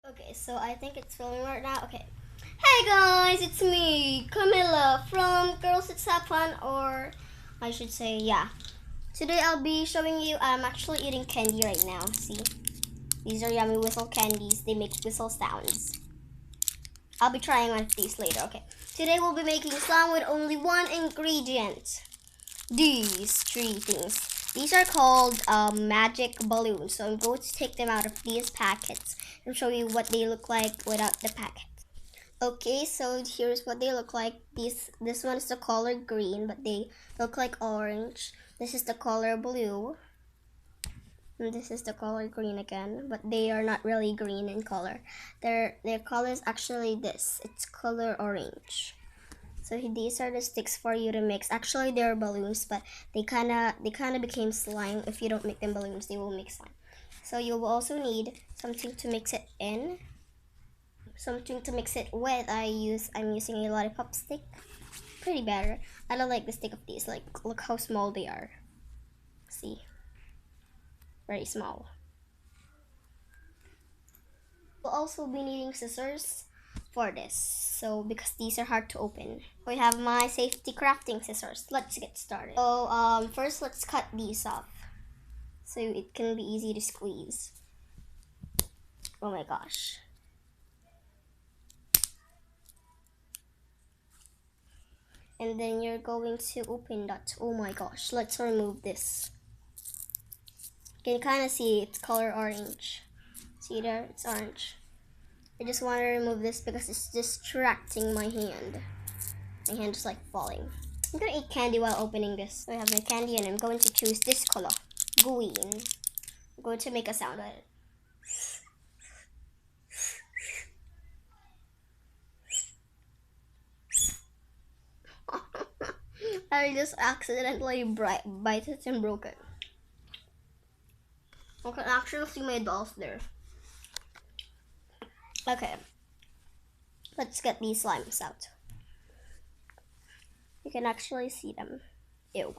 Okay, so I think it's filming right now. Okay. Hey guys, it's me, Camilla from Girls It's Have Fun, or I should say, yeah. Today I'll be showing you, I'm actually eating candy right now. See? These are yummy whistle candies. They make whistle sounds. I'll be trying one of these later. Okay. Today we'll be making slime with only one ingredient. These three things. These are called magic balloons. So I'm going to take them out of these packets and show you what they look like without the packet. Okay, so here's what they look like. This one is the color green, but they look like orange. This is the color blue. And this is the color green again, but they are not really green in color. Their color is actually this. It's color orange. So these are the sticks for you to mix. Actually, they're balloons, but they kinda became slime. If you don't make them balloons, they will make slime. So you will also need something to mix it in, something to mix it with. I'm using a lollipop stick. Pretty better. I don't like the stick of these. Like, look how small they are. See, very small. We'll also be needing scissors for this, so because these are hard to open. We have my safety crafting scissors. Let's get started. So first let's cut these off so it can be easy to squeeze. Oh my gosh. And then you're going to open that. Oh my gosh, let's remove this. You can kind of see it's color orange. See there, it's orange. I just want to remove this because it's distracting my hand. My hand is like falling. I'm gonna eat candy while opening this. So I have my candy and I'm going to choose this color, green. I'm going to make a sound with it. I just accidentally bite it and broke it. I can actually see my dolls there. Okay, let's get these slimes out. You can actually see them. Ew.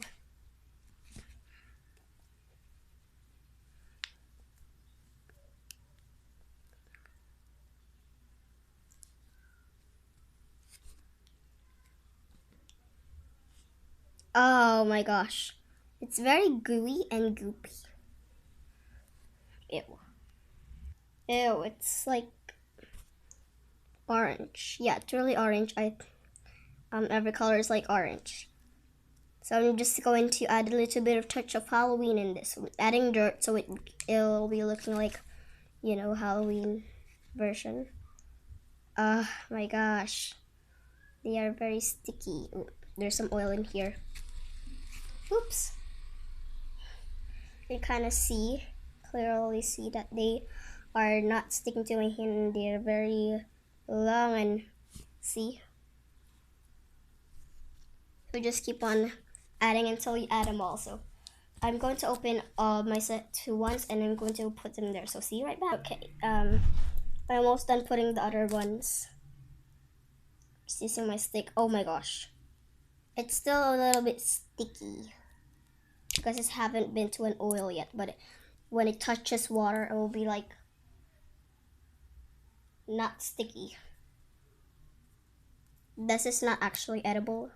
Oh my gosh. It's very gooey and goopy. Ew. Ew, it's like orange. Yeah, it's really orange. Every color is like orange. So I'm just going to add a little bit of touch of Halloween in this. Adding dirt so it'll be looking like, you know, Halloween version. My gosh. They are very sticky. Ooh, there's some oil in here. Oops. You kind of clearly see that they are not sticking to my hand. They're very long and see. So just keep on adding until you add them all. So I'm going to open my set to once and I'm going to put them there. So see you right back. Okay, I'm almost done putting the other ones. Just using my stick. Oh my gosh. It's still a little bit sticky because it haven't been to an oil yet, but when it touches water, it will be like not sticky. This is not actually edible.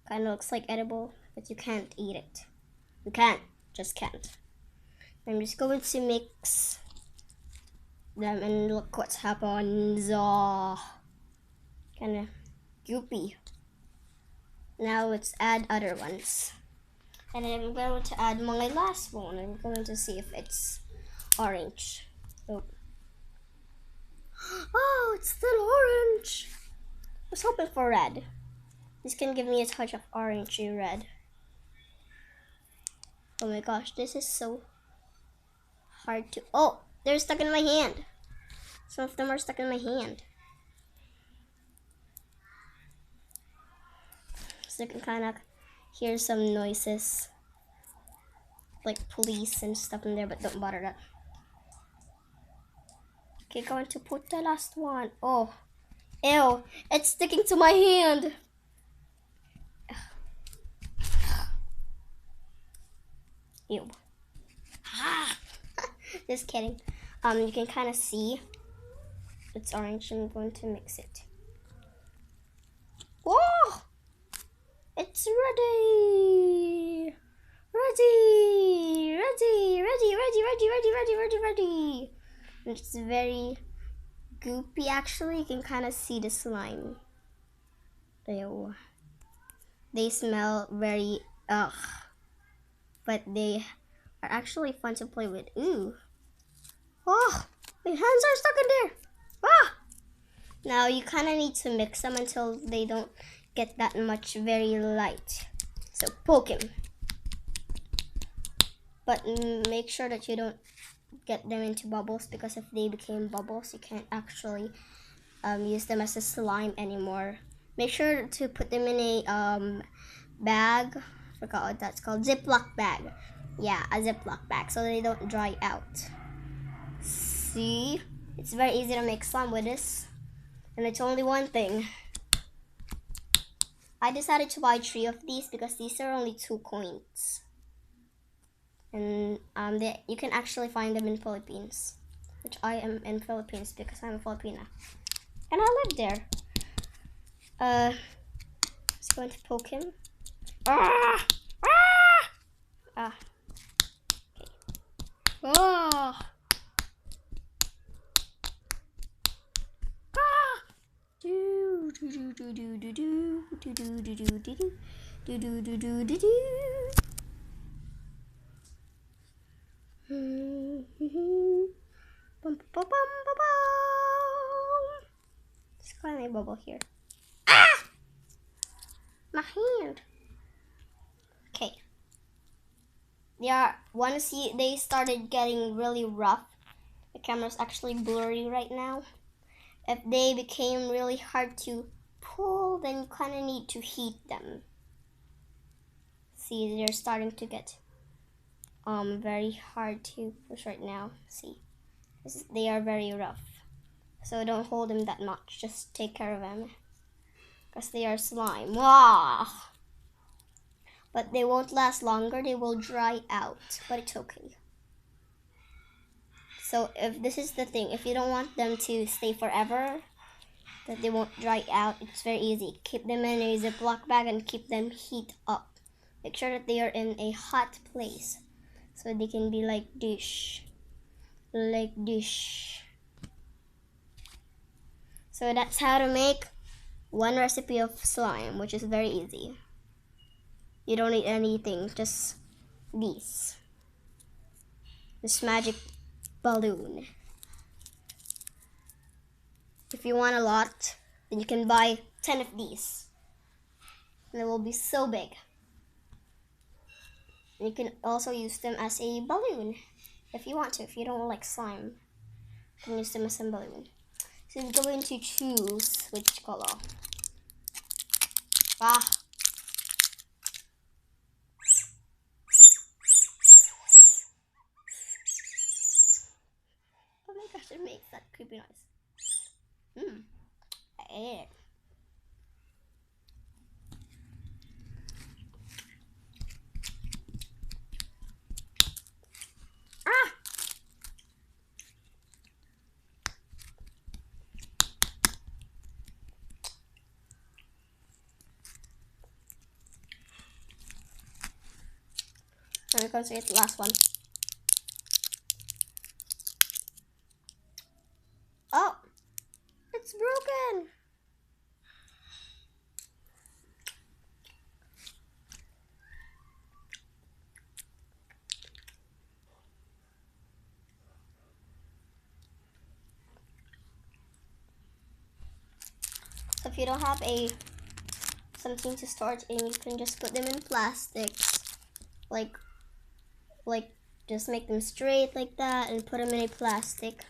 Kind of looks like edible, but you can't eat it. You can't, just can't. I'm just going to mix them and look what happens. Kind of goopy. Now let's add other ones. And then I'm going to add my last one. I'm going to see if it's orange. Oh, it's still orange. I was hoping for red. This can give me a touch of orangey red. Oh my gosh, this is so hard to... Oh, they're stuck in my hand. Some of them are stuck in my hand. So you can kind of hear some noises. Like police and stuff in there, but don't bother that. Okay, going to put the last one. Oh, ew, it's sticking to my hand. Ew. Just kidding. You can kind of see it's orange, I'm going to mix it. Whoa! It's ready! Ready! Ready! Ready! Ready! Ready! Ready! Ready! Ready! Ready! It's very goopy actually. You can kind of see the slime. Ew. They smell very ugh. But they are actually fun to play with. Ooh. Oh! My hands are stuck in there! Ah! Now you kind of need to mix them until they don't get that much very light. So poke him. But make sure that you don't get them into bubbles, because if they became bubbles, you can't actually use them as a slime anymore. Make sure to put them in a bag. I forgot what that's called. Ziploc bag. Yeah, a Ziploc bag, so they don't dry out. See? It's very easy to make slime with this. And it's only one thing. I decided to buy 3 of these because these are only 2 coins. And you can actually find them in Philippines. Which I am in Philippines because I'm a Filipina. And I live there. Just going to poke him. Ah! Ah! Ah. Okay. Oh! Do do do do do do do do do do do do do do do do do do. Bum bum bum bum bum. Let's climb a bubble here. Ah! My hand. Okay. Once they started getting really rough, the camera's actually blurry right now. If they became really hard to pull, then you kind of need to heat them. See, they're starting to get very hard to push right now. See, they are very rough. So don't hold them that much. Just take care of them, because they are slime. Wow! But they won't last longer. They will dry out, but it's okay. So if this is the thing, if you don't want them to stay forever, that they won't dry out, it's very easy. Keep them in a Ziploc bag and keep them heat up. Make sure that they are in a hot place so they can be like this. Like this. So that's how to make one recipe of slime, which is very easy. You don't need anything, just these. This magic balloon. If you want a lot, then you can buy 10 of these. And they will be so big. And you can also use them as a balloon if you want to. If you don't like slime, you can use them as a balloon. So you're going to choose which color. Ah! Oh my gosh, it makes that creepy noise. I ate it. Ah! And we're going to get the last one. Oh! It's broken! So if you don't have something to store it in, you can just put them in plastics. Like just make them straight like that and put them in a plastic.